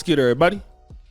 What's good, everybody?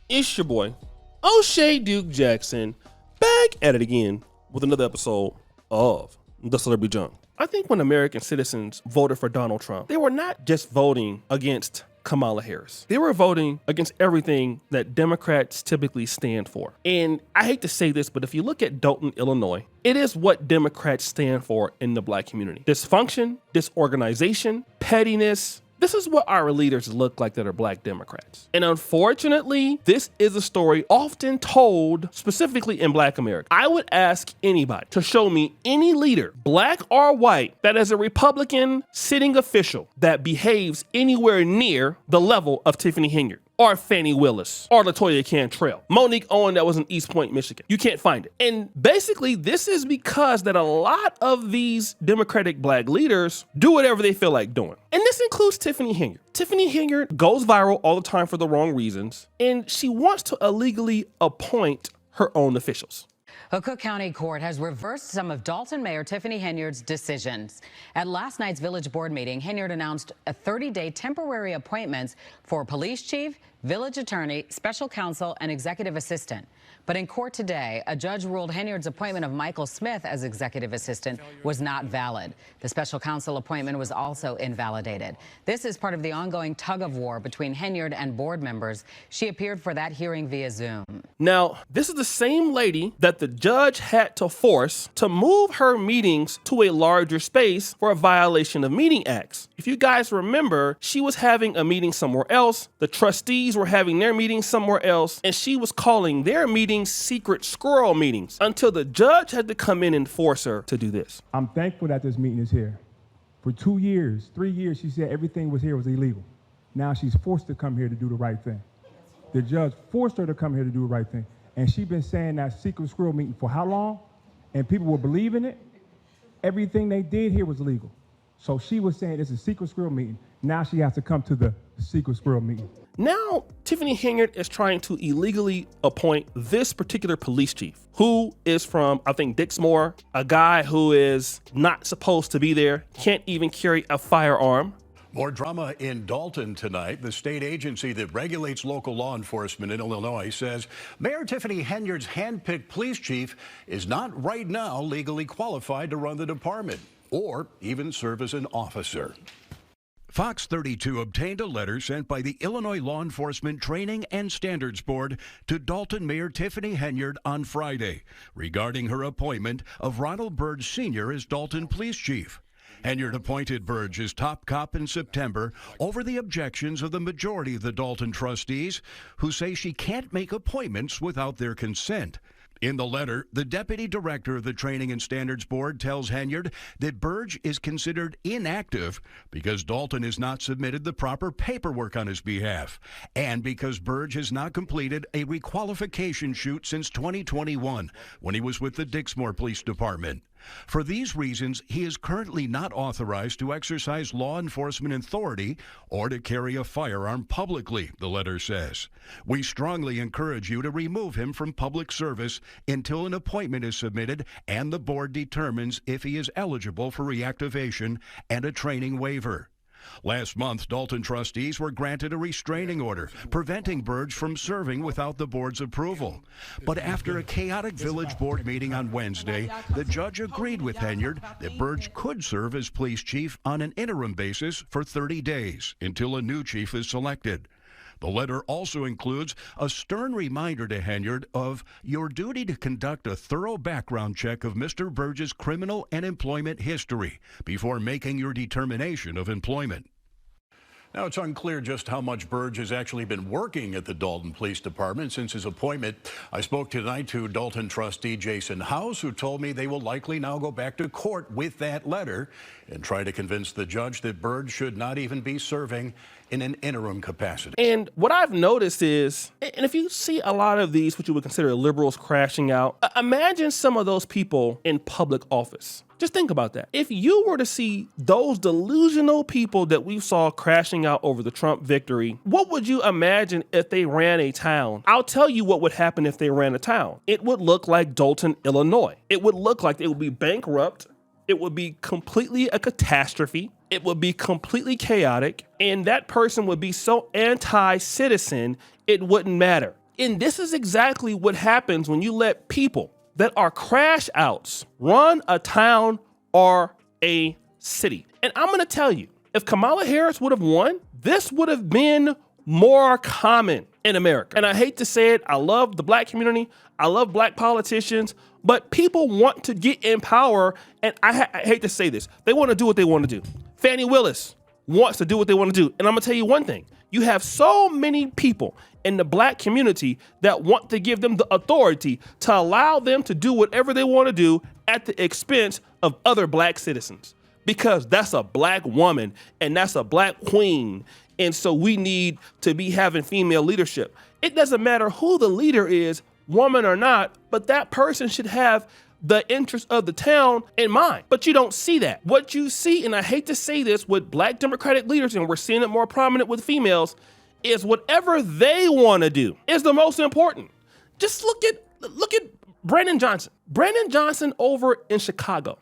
It's your boy, O'Shea Duke Jackson, back at it again with another episode of The Celebrity Junk. I think when American citizens voted for Donald Trump, they were not just voting against Kamala Harris. They were voting against everything that Democrats typically stand for. And I hate to say this, but if you look at Dalton, Illinois, it is what Democrats stand for in the black community. Dysfunction, disorganization, pettiness. This is what our leaders look like that are black Democrats. And unfortunately, this is a story often told specifically in black America. I would ask anybody to show me any leader, black or white, that is a Republican sitting official that behaves anywhere near the level of Tiffany Henyard, or Fannie Willis, or LaToya Cantrell, Monique Owen that was in East Point, Michigan. You can't find it. And basically, this is because that a lot of these Democratic black leaders do whatever they feel like doing. And this includes Tiffany Henyard. Tiffany Henyard goes viral all the time for the wrong reasons, and she wants to illegally appoint her own officials. A Cook County court has reversed some of Dalton Mayor Tiffany Henyard's decisions. At last night's village board meeting, Henyard announced a 30-day temporary appointments for police chief, village attorney, special counsel, and executive assistant. But in court today, a judge ruled Henyard's appointment of Michael Smith as executive assistant was not valid. The special counsel appointment was also invalidated. This is part of the ongoing tug-of-war between Henyard and board members. She appeared for that hearing via Zoom. Now, this is the same lady that the judge had to force to move her meetings to a larger space for a violation of meeting acts. If you guys remember, she was having a meeting somewhere else, the trustees were having their meeting somewhere else, and she was calling their meetings secret squirrel meetings until the judge had to come in and force her to do this. I'm thankful that this meeting is here. For 2 years, 3 years, she said everything was here was illegal. Now she's forced to come here to do the right thing. The judge forced her to come here to do the right thing. And she's been saying that secret squirrel meeting for how long? And people were believing it. Everything they did here was legal. So she was saying it's a secret squirrel meeting. Now she has to come to the secret squirrel meeting. Now, Tiffany Henyard is trying to illegally appoint this particular police chief, who is from, I think, Dixmoor, a guy who is not supposed to be there, can't even carry a firearm. More drama in Dalton tonight. The state agency that regulates local law enforcement in Illinois says Mayor Tiffany Henyard's handpicked police chief is not right now legally qualified to run the department or even serve as an officer. Fox 32 obtained a letter sent by the Illinois Law Enforcement Training and Standards Board to Dalton Mayor Tiffany Henyard on Friday regarding her appointment of Ronald Burge Sr. as Dalton Police Chief. Henyard appointed Burge as top cop in September over the objections of the majority of the Dalton trustees, who say she can't make appointments without their consent. In the letter, the deputy director of the Training and Standards Board tells Henyard that Burge is considered inactive because Dalton has not submitted the proper paperwork on his behalf, and because Burge has not completed a requalification shoot since 2021 when he was with the Dixmoor Police Department. For these reasons, he is currently not authorized to exercise law enforcement authority or to carry a firearm publicly, the letter says. We strongly encourage you to remove him from public service until an appointment is submitted and the board determines if he is eligible for reactivation and a training waiver. Last month, Dalton trustees were granted a restraining order, preventing Burge from serving without the board's approval. But after a chaotic village board meeting on Wednesday, the judge agreed with Henyard that Burge could serve as police chief on an interim basis for 30 days until a new chief is selected. The letter also includes a stern reminder to Henyard of your duty to conduct a thorough background check of Mr. Burge's criminal and employment history before making your determination of employment. Now, it's unclear just how much Burge has actually been working at the Dalton Police Department since his appointment. I spoke tonight to Dalton trustee Jason House, who told me they will likely now go back to court with that letter and try to convince the judge that Burge should not even be serving in an interim capacity. And what I've noticed is, and if you see a lot of these, what you would consider liberals crashing out, imagine some of those people in public office. Just think about that. If you were to see those delusional people that we saw crashing out over the Trump victory, what would you imagine if they ran a town? I'll tell you what would happen if they ran a town. It would look like Dalton, Illinois. It would look like it would be bankrupt. It would be completely a catastrophe. It would be completely chaotic. And that person would be so anti-citizen, it wouldn't matter. And this is exactly what happens when you let people that are crash outs run a town or a city. And I'm gonna tell you, if Kamala Harris would have won, this would have been more common in America. And I hate to say it, I love the black community, I love black politicians, but people want to get in power, and I hate to say this, they want to do what they want to do. Fannie Willis wants to do what they want to do. And I'm gonna tell you one thing, you have so many people in the black community that want to give them the authority to allow them to do whatever they want to do at the expense of other black citizens. Because that's a black woman and that's a black queen. And so we need to be having female leadership. It doesn't matter who the leader is, woman or not, but that person should have the interest of the town in mind. But you don't see that. What you see, and I hate to say this, with black Democratic leaders, and we're seeing it more prominent with females, is whatever they want to do is the most important. Just look at Brandon Johnson. Brandon Johnson over in Chicago.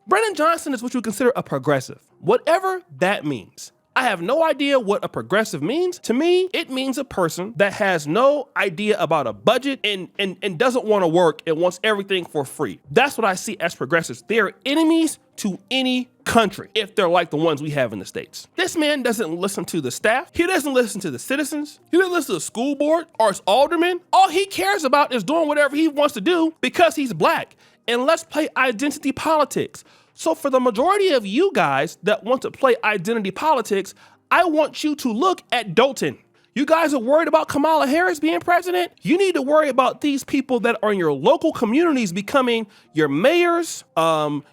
Brandon Johnson is what you consider a progressive, whatever that means. I have no idea what a progressive means. To me, it means a person that has no idea about a budget and doesn't want to work and wants everything for free. That's what I see as progressives. They're enemies to any country if they're like the ones we have in the States. This man doesn't listen to the staff. He doesn't listen to the citizens. He doesn't listen to the school board or his aldermen. All he cares about is doing whatever he wants to do because he's black. And let's play identity politics. So for the majority of you guys that want to play identity politics, I want you to look at Dalton. You guys are worried about Kamala Harris being president? You need to worry about these people that are in your local communities becoming your mayors,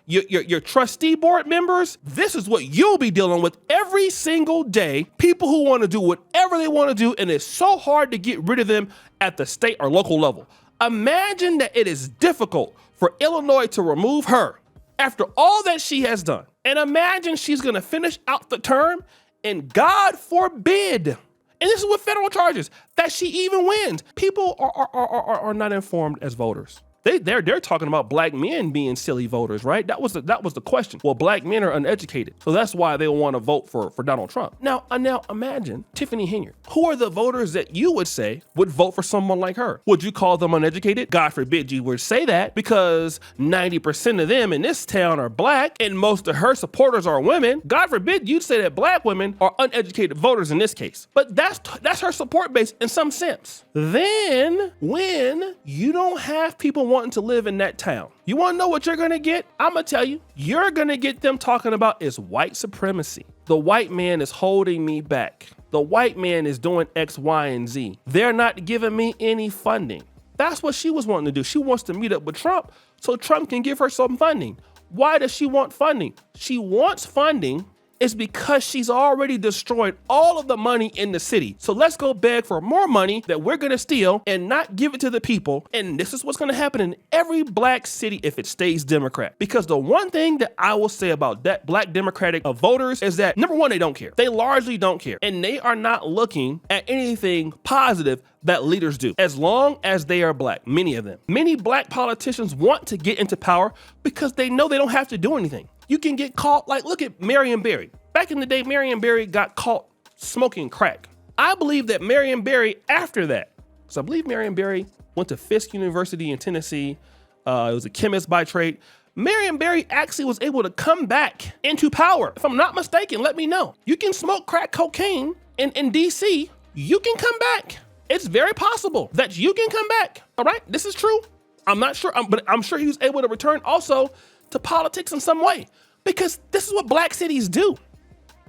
your trustee board members. This is what you'll be dealing with every single day. People who want to do whatever they want to do, and it's so hard to get rid of them at the state or local level. Imagine that it is difficult for Illinois to remove her after all that she has done. And imagine she's gonna finish out the term and God forbid, and this is with federal charges, that she even wins. People are not informed as voters. They're talking about black men being silly voters, right? That was the question. Well, black men are uneducated, so that's why they want to vote for Donald Trump. Now imagine Tiffany Henyard. Who are the voters that you would say would vote for someone like her? Would you call them uneducated? God forbid you would say that, because 90% of them in this town are black and most of her supporters are women. God forbid you'd say that black women are uneducated voters in this case. But that's her support base in some sense. Then when you don't have people wanting to live in that town, you want to know what you're going to get? I'm going to tell you, you're going to get them talking about is white supremacy. The white man is holding me back. The white man is doing X, Y, and Z. They're not giving me any funding. That's what she was wanting to do. She wants to meet up with Trump so Trump can give her some funding. Why does she want funding? She wants funding is because she's already destroyed all of the money in the city. So let's go beg for more money that we're gonna steal and not give it to the people. And this is what's gonna happen in every black city if it stays Democrat. Because the one thing that I will say about that black Democratic voters is that, number one, they don't care. They largely don't care. And they are not looking at anything positive that leaders do, as long as they are black, many of them. Many black politicians want to get into power because they know they don't have to do anything. You can get caught, like look at Marion Barry. Back in the day, Marion Barry got caught smoking crack. I believe that Marion Barry, after that, because I believe Marion Barry went to Fisk University in Tennessee, it was a chemist by trade. Marion Barry actually was able to come back into power. If I'm not mistaken, let me know. You can smoke crack cocaine in DC, you can come back. It's very possible that you can come back, all right? This is true. I'm not sure, but I'm sure he was able to return also to politics in some way, because this is what black cities do.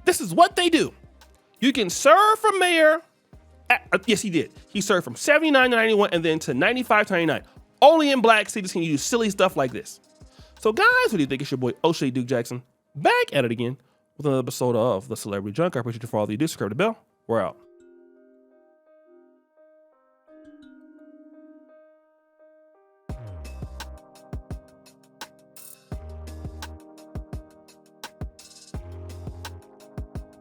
This is what they do. You can serve for mayor. Yes, he did. He served from 79 to 91 and then to 95 to 99. Only in black cities can you do silly stuff like this. So guys, what do you think? It's your boy O'Shea Duke Jackson back at it again with another episode of The Celebrity Junk. I appreciate you for all that you do. Subscribe to the bell. We're out.